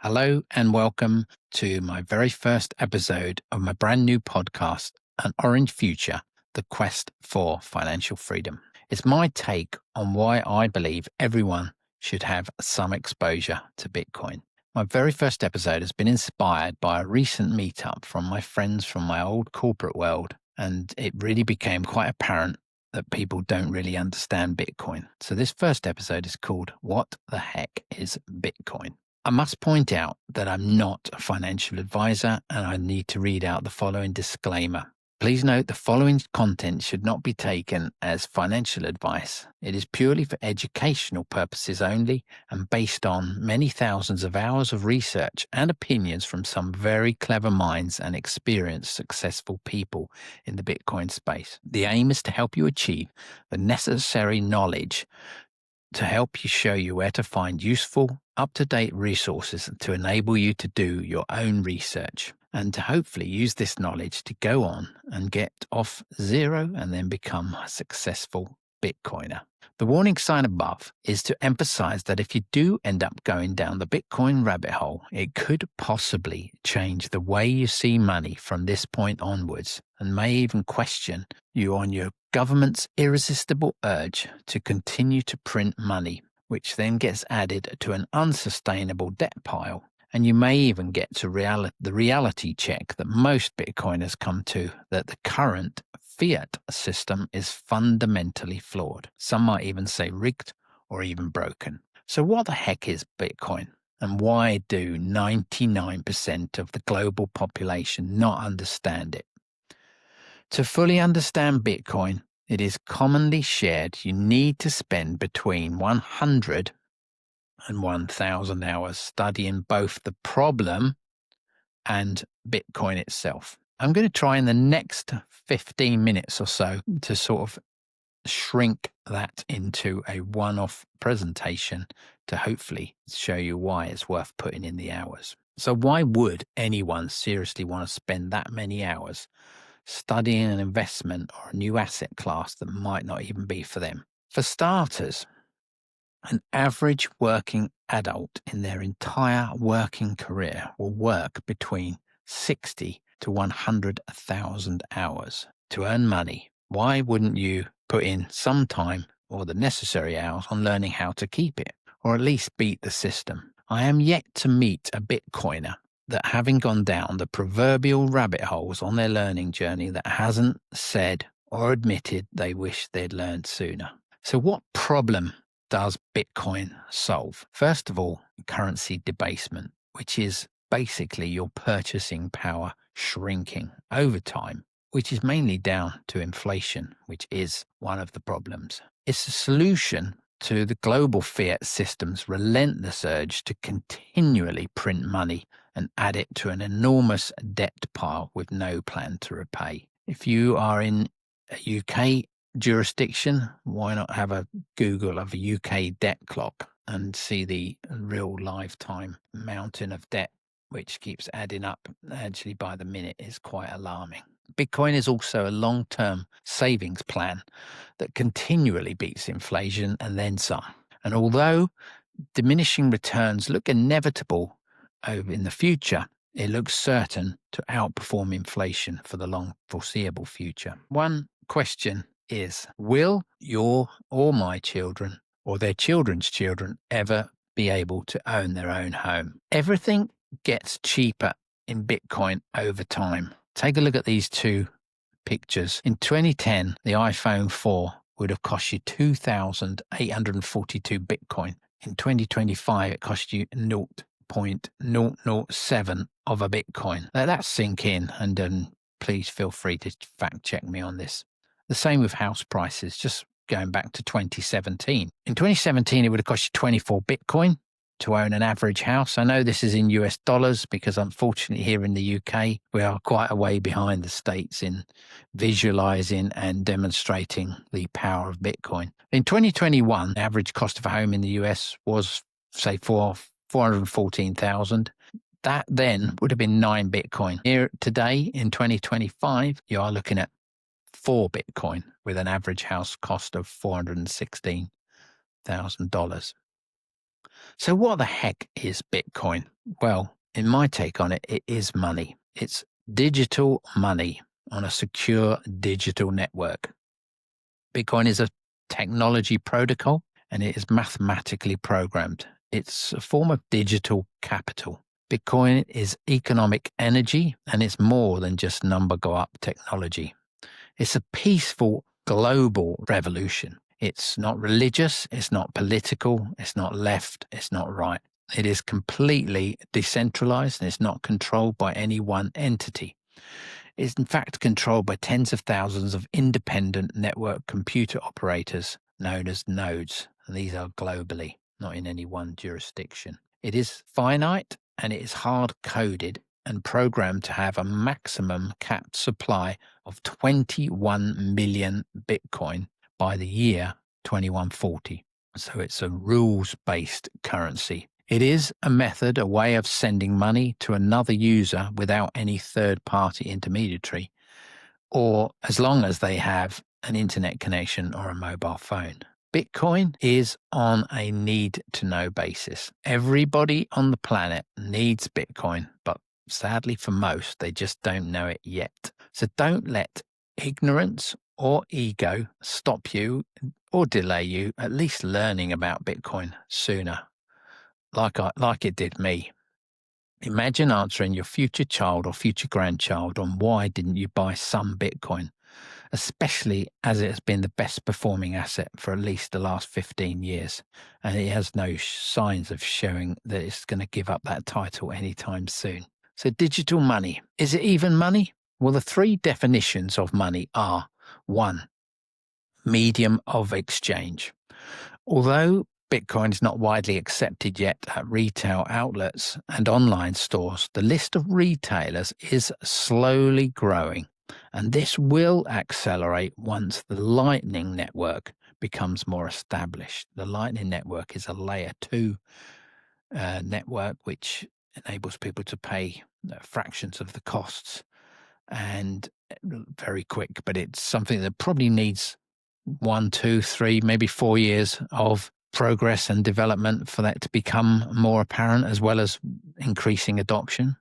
Hello and welcome to my very first episode of my brand new podcast, An Orange Future, The Quest for Financial Freedom. It's my take on why I believe everyone should have some exposure to Bitcoin. My very first episode has been inspired by a recent meetup from my friends from my old corporate world, and it really became quite apparent that people don't really understand Bitcoin. So this first episode is called What the Heck is Bitcoin? I must point out that I'm not a financial advisor and I need to read out the following disclaimer. Please note the following content should not be taken as financial advice. It is purely for educational purposes only and based on many thousands of hours of research and opinions from some very clever minds and experienced successful people in the Bitcoin space. The aim is to help you achieve the necessary knowledge to help you show you where to find useful, up-to-date resources to enable you to do your own research and to hopefully use this knowledge to go on and get off zero and then become a successful Bitcoiner. The warning sign above is to emphasize that if you do end up going down the Bitcoin rabbit hole, it could possibly change the way you see money from this point onwards and may even question you on your government's irresistible urge to continue to print money, which then gets added to an unsustainable debt pile. And you may even get to the reality check that most Bitcoiners come to, that the current fiat system is fundamentally flawed. Some might even say rigged or even broken. So what the heck is Bitcoin? And why do 99% of the global population not understand it? To fully understand Bitcoin, it is commonly shared you need to spend between 100 and 1,000 hours studying both the problem and Bitcoin itself. I'm going to try in the next 15 minutes or so to sort of shrink that into a one-off presentation to hopefully show you why it's worth putting in the hours. So why would anyone seriously want to spend that many hours studying an investment or a new asset class that might not even be for them? For starters, an average working adult in their entire working career will work between 60 to 100,000 hours to earn money. Why wouldn't you put in some time or the necessary hours on learning how to keep it, or at least beat the system? I am yet to meet a Bitcoiner that, having gone down the proverbial rabbit holes on their learning journey, that hasn't said or admitted they wish they'd learned sooner. So what problem does Bitcoin solve? First of all, currency debasement, which is basically your purchasing power shrinking over time, which is mainly down to inflation, which is one of the problems. It's a solution to the global fiat system's relentless urge to continually print money and add it to an enormous debt pile with no plan to repay. If you are in a UK jurisdiction, why not have a Google of a UK debt clock and see the real lifetime mountain of debt, which keeps adding up actually by the minute, is quite alarming. Bitcoin is also a long-term savings plan that continually beats inflation and then some. And although diminishing returns look inevitable over in the future, it looks certain to outperform inflation for the long foreseeable future. One question is, will your or my children or their children's children ever be able to own their own home? Everything gets cheaper in Bitcoin over time. Take a look at these two pictures. In 2010, the iPhone 4 would have cost you 2,842 Bitcoin. In 2025, it cost you 0.007 of a Bitcoin. Let that sink in, and please feel free to fact check me on this. The same with house prices, just going back to 2017. In 2017, it would have cost you 24 Bitcoin to own an average house. I know this is in US dollars because unfortunately here in the UK, we are quite a way behind the States in visualizing and demonstrating the power of Bitcoin. In 2021, the average cost of a home in the US was, say, 414,000. That then would have been 9 Bitcoin. Here today in 2025, you are looking at 4 Bitcoin with an average house cost of $416,000. So what the heck is Bitcoin? Well, in my take on it, it is money. It's digital money on a secure digital network. Bitcoin is a technology protocol and it is mathematically programmed. It's a form of digital capital. Bitcoin is economic energy and it's more than just number go up technology. It's a peaceful global revolution. It's not religious, it's not political, it's not left, it's not right. It is completely decentralized and it's not controlled by any one entity. It's in fact controlled by tens of thousands of independent network computer operators known as nodes. And these are globally, not in any one jurisdiction. It is finite and it is hard coded and programmed to have a maximum capped supply of 21 million Bitcoin by the year 2140. So it's a rules-based currency. It is a method, a way of sending money to another user without any third-party intermediary, or as long as they have an internet connection or a mobile phone. Bitcoin is on a need-to-know basis. Everybody on the planet needs Bitcoin, but sadly for most, they just don't know it yet. So don't let ignorance or ego stop you or delay you at least learning about Bitcoin sooner, like it did me. Imagine answering your future child or future grandchild on why didn't you buy some Bitcoin, especially as it has been the best performing asset for at least the last 15 years. And it has no signs of showing that it's going to give up that title anytime soon. So digital money, is it even money? Well, the three definitions of money are: 1, medium of exchange. Although Bitcoin is not widely accepted yet at retail outlets and online stores, the list of retailers is slowly growing, and this will accelerate once the Lightning Network becomes more established. The Lightning Network is a layer 2 network which enables people to pay fractions of the costs and very quick, but it's something that probably needs 1, 2, 3, maybe 4 years of progress and development for that to become more apparent, as well as increasing adoption.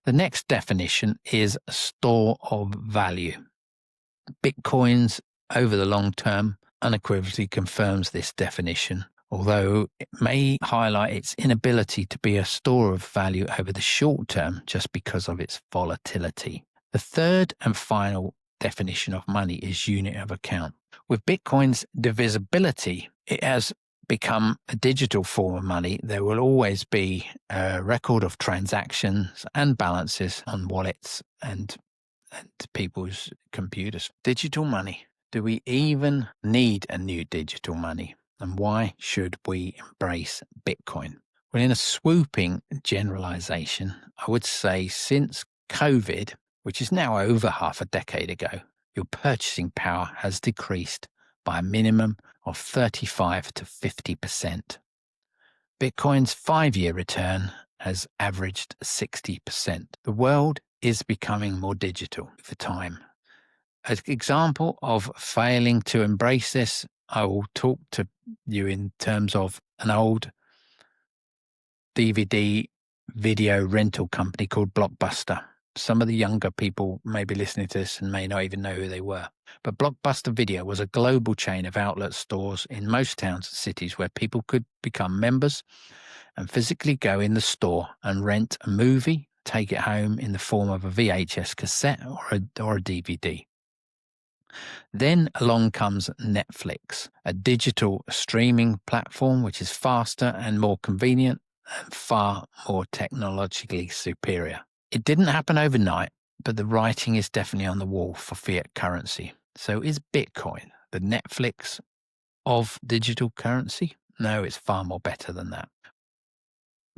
The next definition is a store of value. Bitcoins over the long term unequivocally confirms this definition, although it may highlight its inability to be a store of value over the short term just because of its volatility. The third and final definition of money is unit of account. With Bitcoin's divisibility, it has become a digital form of money. There will always be a record of transactions and balances on wallets and people's computers. Digital money. Do we even need a new digital money? And why should we embrace Bitcoin? Well, in a swooping generalization, I would say since COVID, which is now over half a decade ago, your purchasing power has decreased by a minimum of 35 to 50%. Bitcoin's 5-year return has averaged 60%. The world is becoming more digital over time. An example of failing to embrace this, I will talk to you in terms of an old DVD video rental company called Blockbuster. Some of the younger people may be listening to this and may not even know who they were. But Blockbuster Video was a global chain of outlet stores in most towns and cities where people could become members and physically go in the store and rent a movie, take it home in the form of a VHS cassette or a DVD. Then along comes Netflix, a digital streaming platform which is faster and more convenient and far more technologically superior. It didn't happen overnight, but the writing is definitely on the wall for fiat currency. So is Bitcoin the Netflix of digital currency? No, it's far more better than that.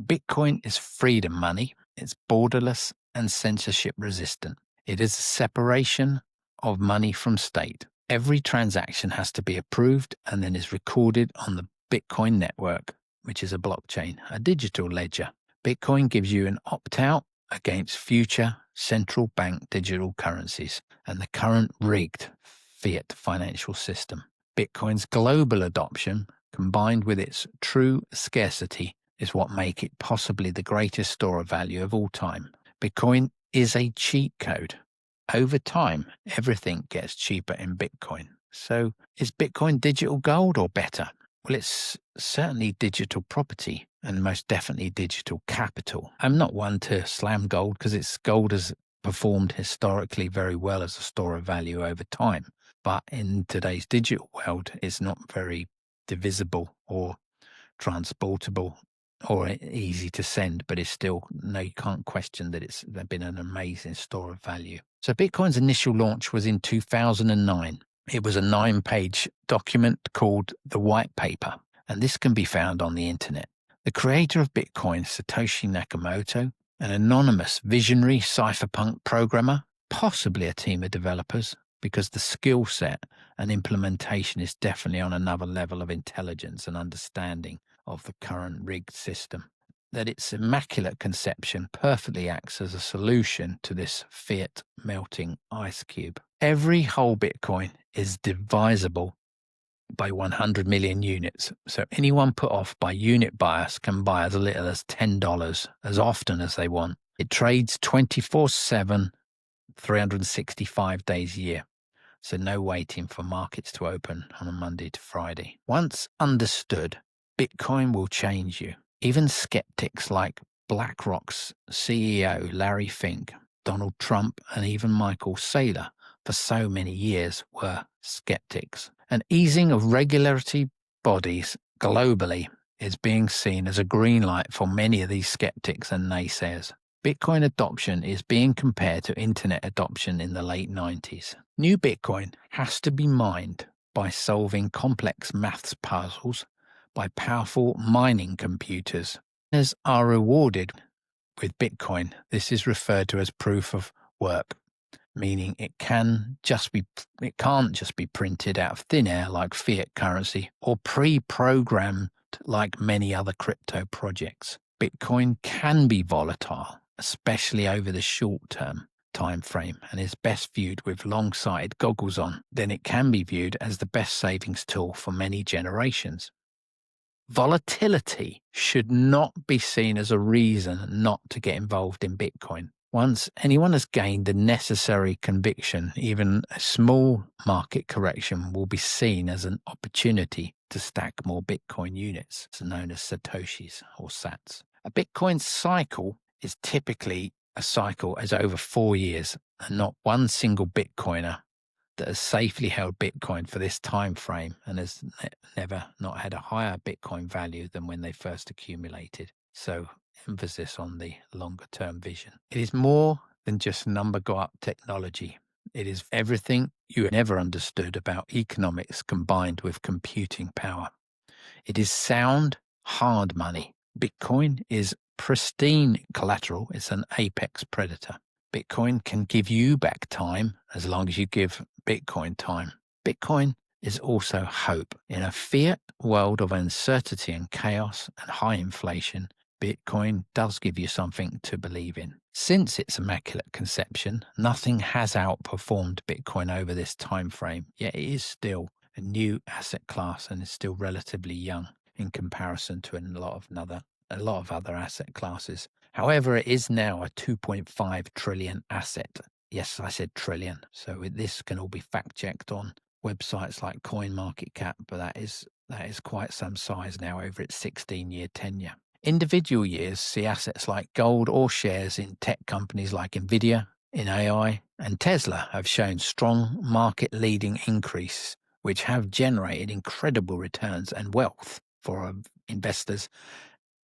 Bitcoin is freedom money. It's borderless and censorship resistant. It is a separation of money from state. Every transaction has to be approved and then is recorded on the Bitcoin network, which is a blockchain, a digital ledger. Bitcoin gives you an opt-out against future central bank digital currencies and the current rigged fiat financial system. Bitcoin's global adoption, combined with its true scarcity, is what make it possibly the greatest store of value of all time. Bitcoin is a cheat code. Over time, everything gets cheaper in Bitcoin. So is Bitcoin digital gold or better? Well, it's certainly digital property and most definitely digital capital. I'm not one to slam gold because gold has performed historically very well as a store of value over time. But in today's digital world, it's not very divisible or transportable or easy to send, but it's still, no, you can't question that it's been an amazing store of value. So Bitcoin's initial launch was in 2009. It was a 9-page document called the White Paper, and this can be found on the internet. The creator of Bitcoin, Satoshi Nakamoto, an anonymous visionary cypherpunk programmer, possibly a team of developers, because the skill set and implementation is definitely on another level of intelligence and understanding of the current rigged system, that its immaculate conception perfectly acts as a solution to this fiat melting ice cube. Every whole Bitcoin is divisible by 100 million units. So anyone put off by unit bias can buy as little as $10 as often as they want. It trades 24/7, 365 days a year. So no waiting for markets to open on a Monday to Friday. Once understood, Bitcoin will change you. Even skeptics like BlackRock's CEO Larry Fink, Donald Trump, and even Michael Saylor for so many years were skeptics. An easing of regulatory bodies globally is being seen as a green light for many of these skeptics and naysayers. Bitcoin adoption is being compared to internet adoption in the late 90s. New Bitcoin has to be mined by solving complex maths puzzles by powerful mining computers. Miners are rewarded with Bitcoin. This is referred to as proof of work, meaning it can't just be printed out of thin air like fiat currency or pre-programmed like many other crypto projects. Bitcoin can be volatile, especially over the short-term time frame, and is best viewed with long-sighted goggles on. Then it can be viewed as the best savings tool for many generations. Volatility should not be seen as a reason not to get involved in Bitcoin. Once anyone has gained the necessary conviction, even a small market correction will be seen as an opportunity to stack more Bitcoin units, known as Satoshis or Sats. A Bitcoin cycle is typically a cycle as over 4 years, and not one single Bitcoiner that has safely held Bitcoin for this time frame and has never not had a higher Bitcoin value than when they first accumulated. So emphasis on the longer term vision. It is more than just number go up technology. It is everything you never understood about economics combined with computing power. It is sound, hard money. Bitcoin is pristine collateral. It's an apex predator. Bitcoin can give you back time as long as you give Bitcoin time. Bitcoin is also hope. In a fiat world of uncertainty and chaos and high inflation, Bitcoin does give you something to believe in. Since its immaculate conception, nothing has outperformed Bitcoin over this time frame, yet it is still a new asset class and is still relatively young in comparison to a lot of other asset classes. However, it is now a 2.5 trillion asset. Yes, I said trillion. So this can all be fact checked on websites like CoinMarketCap, but that is quite some size now over its 16-year tenure. Individual years see assets like gold or shares in tech companies like Nvidia, in AI, and Tesla have shown strong market-leading increase, which have generated incredible returns and wealth for investors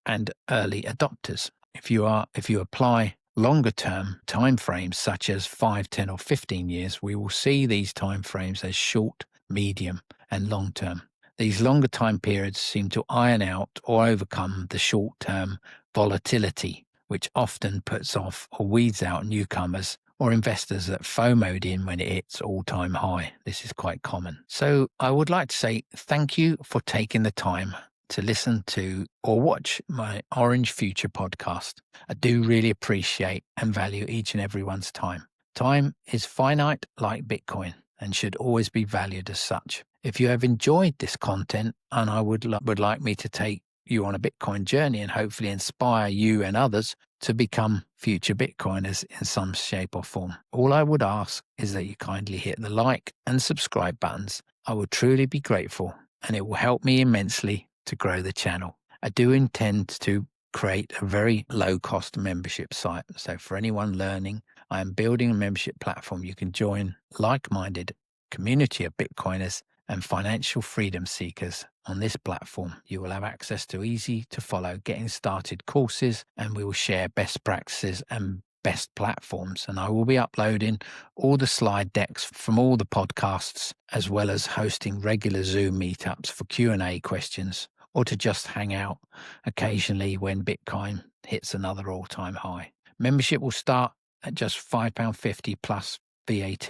and early adopters. If you apply longer term time frames such as 5, 10 or 15 years, we will see these time frames as short, medium and long term. These longer time periods seem to iron out or overcome the short term volatility, which often puts off or weeds out newcomers or investors that FOMO'd in when it hits all-time high. This is quite common. So I would like to say thank you for taking the time to listen to or watch my Orange Future podcast. I do really appreciate and value each and everyone's time. Time is finite like Bitcoin and should always be valued as such. If you have enjoyed this content and I would like me to take you on a Bitcoin journey and hopefully inspire you and others to become future Bitcoiners in some shape or form. All I would ask is that you kindly hit the like and subscribe buttons. I would truly be grateful, and it will help me immensely to grow the channel. I do intend to create a very low-cost membership site. So for anyone learning, I am building a membership platform you can join like-minded community of Bitcoiners and financial freedom seekers. On this platform, you will have access to easy to follow getting started courses, and we will share best practices and best platforms. And I will be uploading all the slide decks from all the podcasts, as well as hosting regular Zoom meetups for Q&A questions, or to just hang out occasionally when Bitcoin hits another all-time high. Membership will start at just £5.50 plus VAT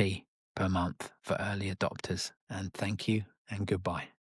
per month for early adopters. And thank you and goodbye.